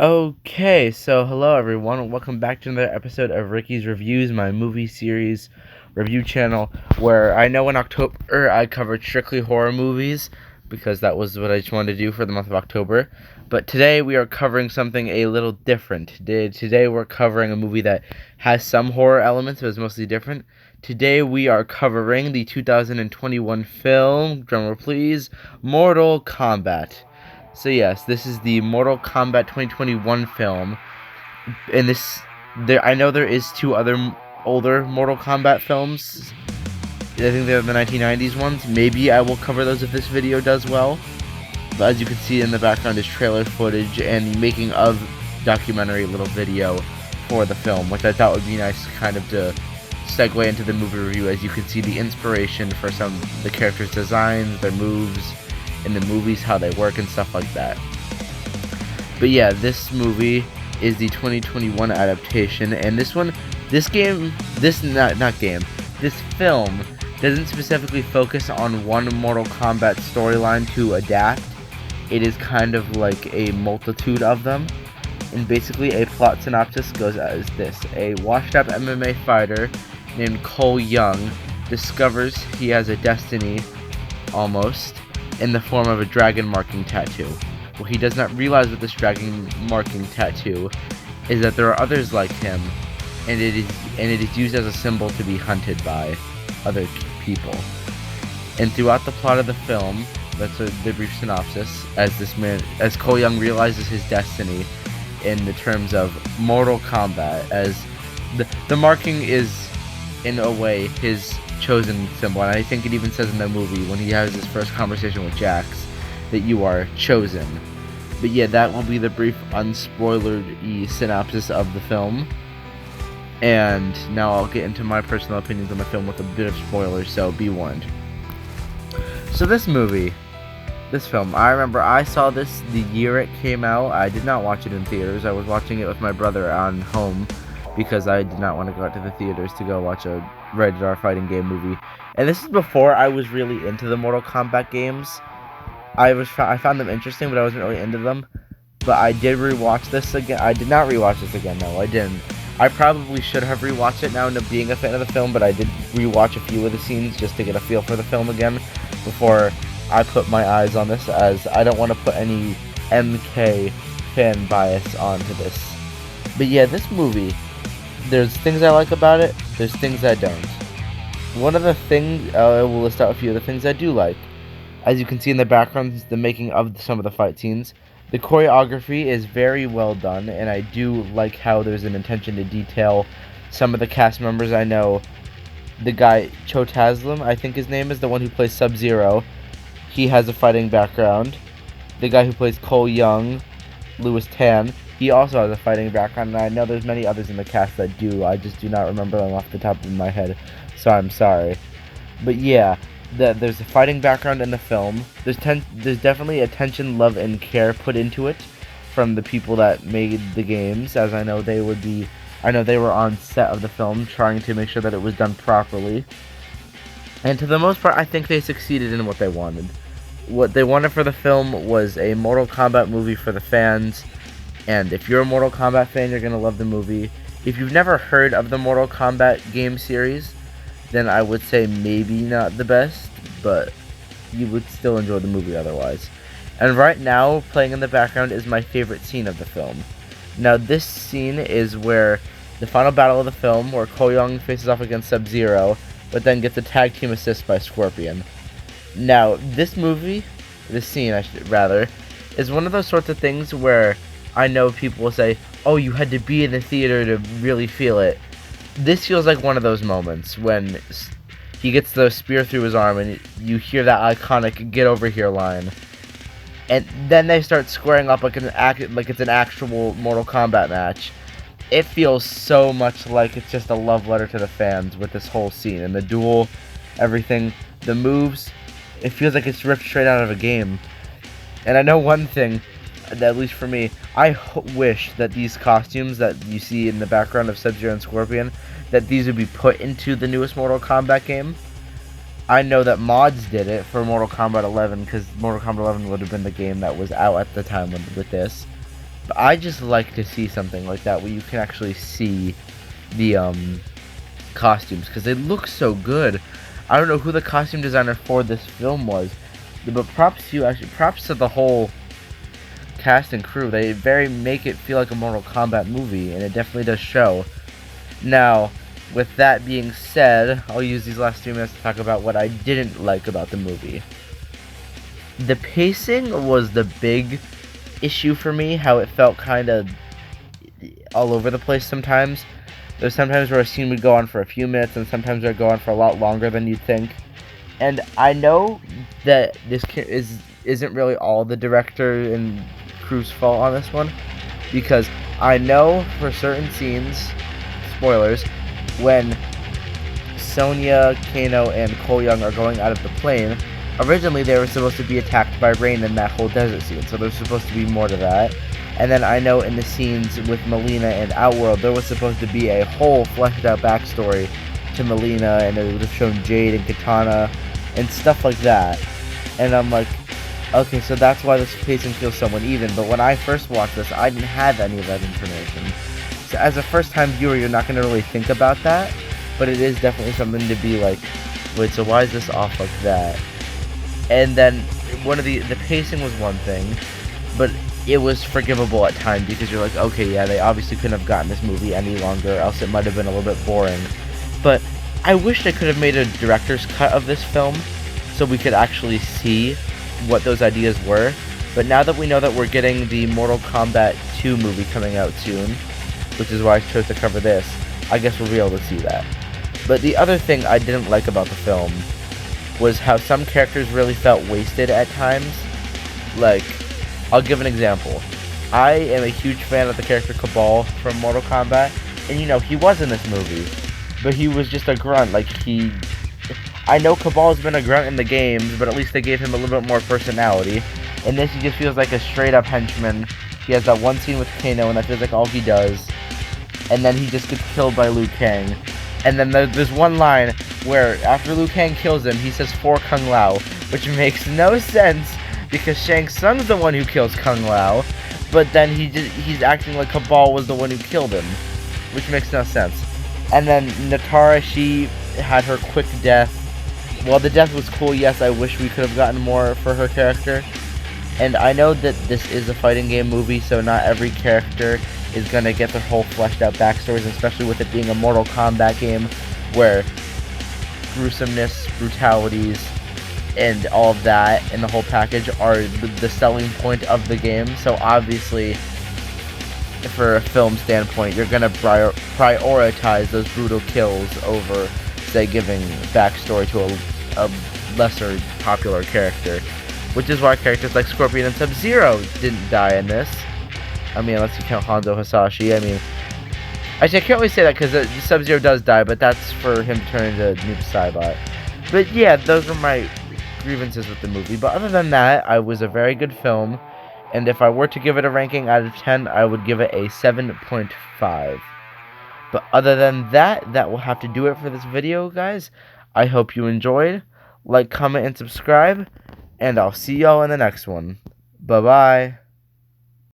Okay, so hello everyone, welcome back to another episode of Rickeys Reviews, my movie series review channel, where I know in October I covered strictly horror movies, because that was what I just wanted to do for the month of October, but today we are covering something a little different. Today we're covering a movie that has some horror elements, but is mostly different. Today we are covering the 2021 film, drumroll please, Mortal Kombat. So yes, this is the Mortal Kombat 2021 film, and I know there is two other older Mortal Kombat films. I think they're the 1990s ones. Maybe I will cover those if this video does well. But as you can see in the background is trailer footage and making of documentary little video for the film, which I thought would be nice kind of to segue into the movie review, as you can see the inspiration for some of the characters' designs, their moves in the movies, how they work and stuff like that. But yeah, this movie is the 2021 adaptation, and this film doesn't specifically focus on one Mortal Kombat storyline to adapt. It is kind of like a multitude of them, and basically a plot synopsis goes as this. A washed-up MMA fighter named Cole Young discovers he has a destiny, almost, in the form of a dragon marking tattoo. What he does not realize with this dragon marking tattoo is that there are others like him, and it is used as a symbol to be hunted by other people. And throughout the plot of the film, that's the brief synopsis, as Cole Young realizes his destiny in the terms of Mortal Kombat, as the marking is in a way his chosen symbol, and I think it even says in the movie when he has his first conversation with Jax that you are chosen. But yeah, that will be the brief unspoilered synopsis of the film, and now I'll get into my personal opinions on the film with a bit of spoilers, so be warned. So this film, I remember I saw this the year it came out. I did not watch it in theaters. I was watching it with my brother on home, because I did not want to go out to the theaters to go watch a rated R fighting game movie. And this is before I was really into the Mortal Kombat games. I found them interesting, but I wasn't really into them. But I did rewatch this again. I did not rewatch this again, no, I didn't. I probably should have rewatched it now, being a fan of the film, but I did rewatch a few of the scenes just to get a feel for the film again before I put my eyes on this, as I don't want to put any MK fan bias onto this. But yeah, this movie, there's things I like about it, there's things I don't. One of the things, I will list out a few of the things I do like. As you can see in the background, is the making of some of the fight scenes. The choreography is very well done, and I do like how there's an intention to detail some of the cast members. I know the guy, Chotazlam, I think his name is, the one who plays Sub-Zero. He has a fighting background. The guy who plays Cole Young, Louis Tan, he also has a fighting background, and I know there's many others in the cast that do. I just do not remember them off the top of my head, so I'm sorry. But yeah, there's a fighting background in the film. There's definitely attention, love, and care put into it from the people that made the games, as I know they were on set of the film trying to make sure that it was done properly. And to the most part, I think they succeeded in what they wanted. What they wanted for the film was a Mortal Kombat movie for the fans, and if you're a Mortal Kombat fan, you're going to love the movie. If you've never heard of the Mortal Kombat game series, then I would say maybe not the best, but you would still enjoy the movie otherwise. And right now, playing in the background is my favorite scene of the film. Now, this scene is where the final battle of the film, where Cole Young faces off against Sub-Zero, but then gets a tag team assist by Scorpion. Now, this scene, is one of those sorts of things where I know people will say, oh, you had to be in the theater to really feel it. This feels like one of those moments when he gets the spear through his arm and you hear that iconic "get over here" line, and then they start squaring up like it's an actual Mortal Kombat match. It feels so much like it's just a love letter to the fans with this whole scene and the duel, everything, the moves. It feels like it's ripped straight out of a game. And I know one thing, at least for me, I wish that these costumes that you see in the background of Sub-Zero and Scorpion, that these would be put into the newest Mortal Kombat game. I know that mods did it for Mortal Kombat 11, because Mortal Kombat 11 would have been the game that was out at the time with this. But I just like to see something like that where you can actually see the costumes, because they look so good. I don't know who the costume designer for this film was, but props to you, actually, props to the whole cast and crew. They make it feel like a Mortal Kombat movie, and it definitely does show. Now, with that being said, I'll use these last 2 minutes to talk about what I didn't like about the movie. The pacing was the big issue for me, how it felt kind of all over the place sometimes. There's sometimes where a scene would go on for a few minutes, and sometimes it would go on for a lot longer than you'd think. And I know that this isn't really all the director and crew's fault on this one, because I know for certain scenes, spoilers, when Sonya, Kano, and Cole Young are going out of the plane, originally they were supposed to be attacked by rain in that whole desert scene, so there's supposed to be more to that. And then I know in the scenes with Melina and Outworld, there was supposed to be a whole fleshed out backstory to Melina, and it would have shown Jade and Katana and stuff like that. And I'm like, okay, so that's why this pacing feels so uneven. But when I first watched this, I didn't have any of that information. So as a first time viewer, you're not going to really think about that, but it is definitely something to be like, wait, so why is this off like that? And then one of the pacing was one thing, but it was forgivable at times, because you're like, okay, yeah, they obviously couldn't have gotten this movie any longer, else it might have been a little bit boring. But I wish they could have made a director's cut of this film so we could actually see what those ideas were. But now that we know that we're getting the Mortal Kombat 2 movie coming out soon, which is why I chose to cover this, I guess we'll be able to see that. But the other thing I didn't like about the film was how some characters really felt wasted at times. Like, I'll give an example. I am a huge fan of the character Kabal from Mortal Kombat, and you know, he was in this movie, but he was just a grunt. Like, I know Kabal's been a grunt in the games, but at least they gave him a little bit more personality. In this, he just feels like a straight up henchman. He has that one scene with Kano, and that feels like all he does. And then he just gets killed by Liu Kang. And then there's one line where after Liu Kang kills him, he says for Kung Lao, which makes no sense, because Shang Tsung's the one who kills Kung Lao, but then he's acting like Kabal was the one who killed him, which makes no sense. And then Natara, she had her quick death. While the death was cool, yes, I wish we could have gotten more for her character. And I know that this is a fighting game movie, so not every character is going to get their whole fleshed out backstories, especially with it being a Mortal Kombat game where gruesomeness, brutalities, and all of that and the whole package are the selling point of the game. So obviously, for a film standpoint, you're going to prioritize those brutal kills over, say, giving backstory to a lesser popular character. Which is why characters like Scorpion and Sub-Zero didn't die in this. I mean, unless you count Hanzo Hasashi. I mean, actually, I can't really say that because Sub-Zero does die, but that's for him to turn into Noob Saibot. But yeah, those were my grievances with the movie. But other than that, it was a very good film. And if I were to give it a ranking out of 10, I would give it a 7.5. But other than that, that will have to do it for this video, guys. I hope you enjoyed. Like, comment, and subscribe. And I'll see y'all in the next one. Bye-bye.